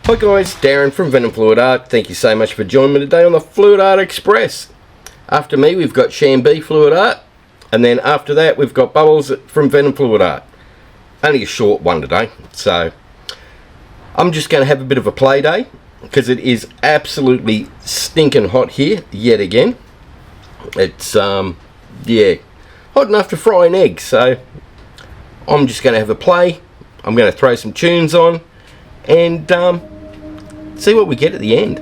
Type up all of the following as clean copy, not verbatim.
Hi guys, Darren from Venom Fluid Art. Thank you so much for joining me today on the Fluid Art Express. After me we've got Shambi Fluid Art, and then after that we've got Bubbles from Venom Fluid Art. Only a short one today, so I'm just going to have a bit of a play day because it is absolutely stinking hot here yet again. It's yeah, hot enough to fry an egg, so I'm just going to have a play. I'm going to throw some tunes on and see what we get at the end.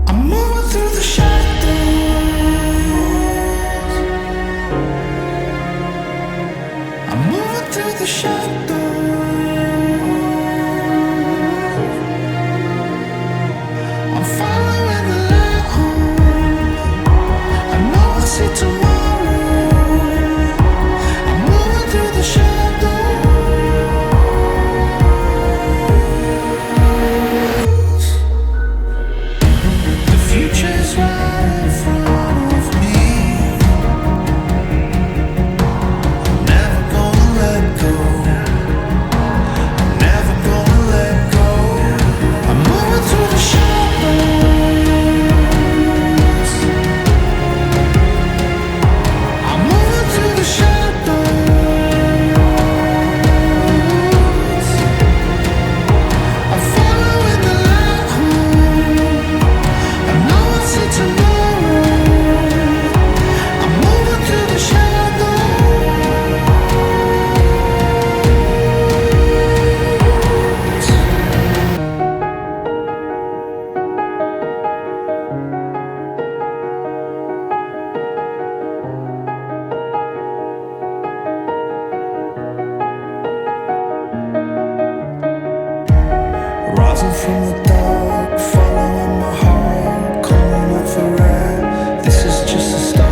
I'm moving through the shadows. from the dark, following my heart, calling out for air. This is just a start.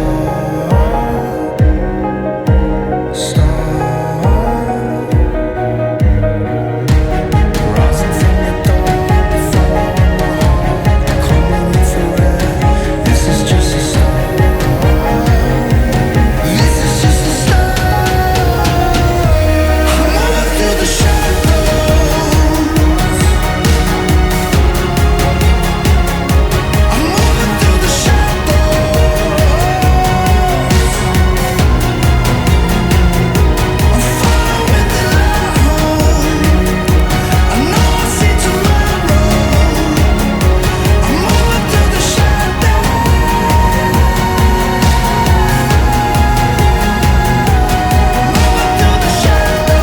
Rising from the dark, following my heart, calling out for air. This is just a start. This is just a start. I'm moving through the shadows. I'm moving through the shadows. I'm following the light. I know I see tomorrow. I'm moving through the shadows. Through the shadows. I'm moving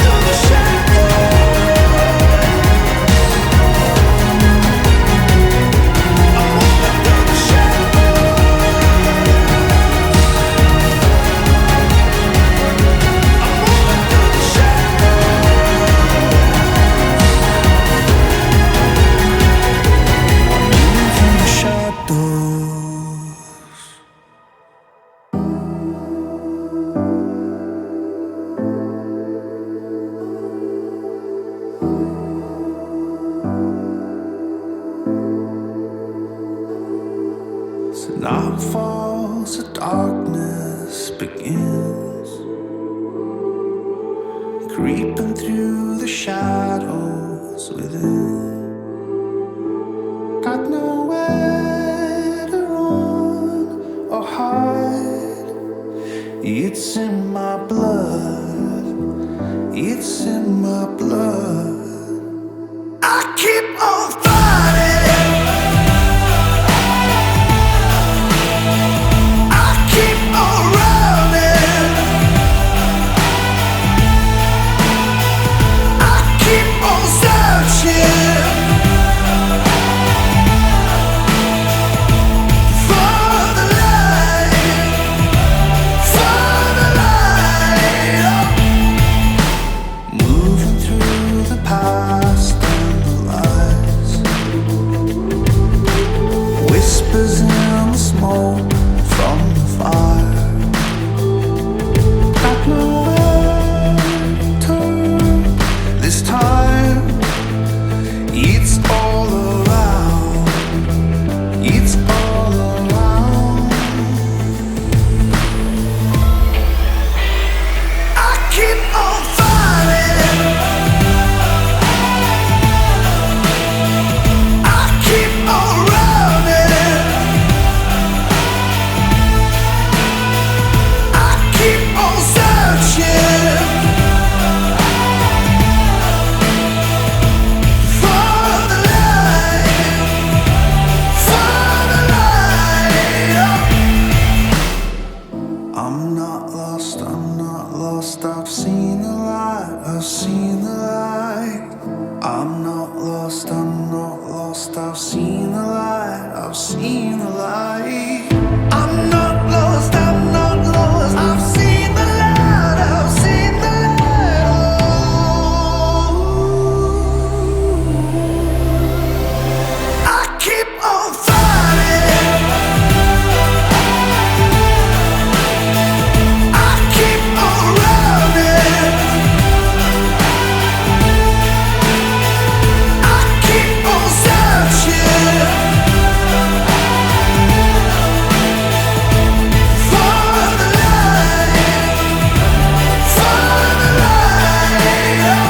through the So night falls, the darkness begins, creeping through the shadows within. Got nowhere to run or hide. It's in my blood. It's in my blood. I keep on fighting. I keep on running. I keep on searching for the light, for the light. Moving through the past and the lies, whispers in the smoke from the fire. Got nowhere to turn this time. It's all around. It's all around. I keep on fighting. I keep on running. I keep on searching for the light, for the light. I'm not lost, I'm not lost. I've seen the light, I've seen the light. I'm not lost, I'm not lost. I've seen the light, I've seen the light. I'm not lost, I'm not lost. I've seen the light, I've seen the light. I keep on fighting. I keep on running. I keep on searching for the light, for the light.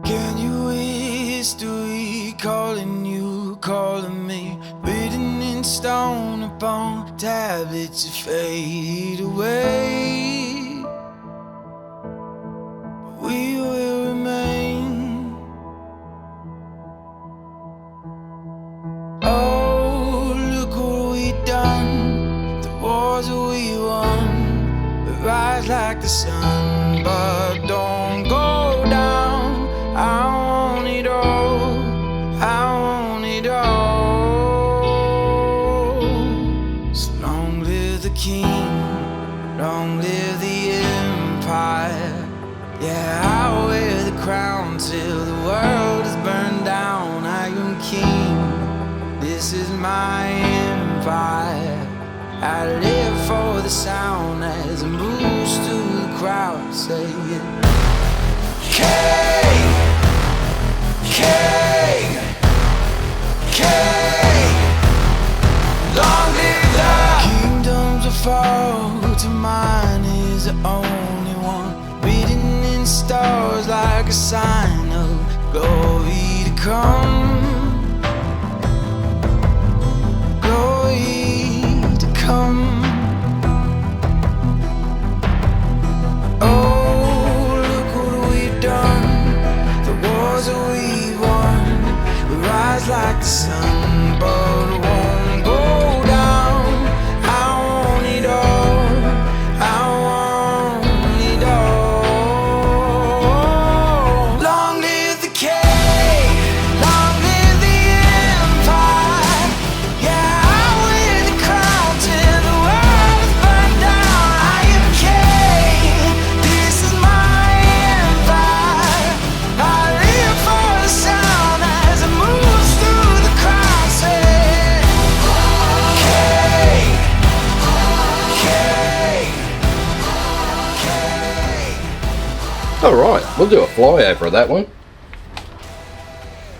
Can you hear history calling you, calling me, written in stone upon tablets that fade away? We will remain. Oh, look what we done, the wars we won. We rise like the sun, but don't go down. I want it all. I want it all. I live for the sound as it moves through the crowd, saying King, King, King. Long live the kingdoms will fall to mine is the only one, written in stars like a sign of glory to come. Oh, look what we've done, the wars that we won. We rise like the sun, but we won't go down. I want it all, I want it all. Long live the king, long live the empire. Yeah, I wear the crown till the world is burned down. I am king, this is my empire. I live for the sound as it moves through the crowd, saying king, king, king. Alright, we'll do a flyover of that one.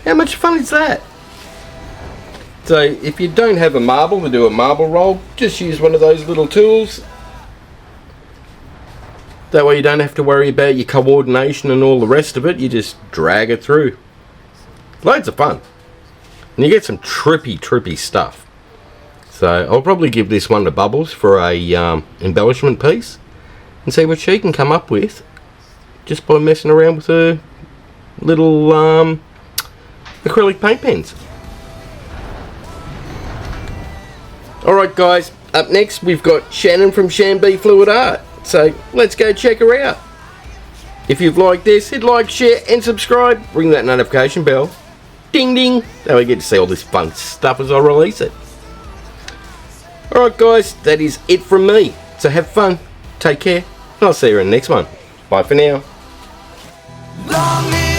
How much fun is that? So if you don't have a marble to do a marble roll, just use one of those little tools. That way you don't have to worry about your coordination and all the rest of it, you just drag it through. Loads of fun. And you get some trippy stuff. So I'll probably give this one to Bubbles for a embellishment piece and see what she can come up with just by messing around with her little acrylic paint pens. Alright guys, up next we've got Shannon from FlukieFluidArt, so let's go check her out. If you've liked this, hit like, share and subscribe, ring that notification bell, ding ding, that way you get to see all this fun stuff as I release it. Alright guys, that is it from me, so have fun, take care, and I'll see you in the next one. Bye for now. Long live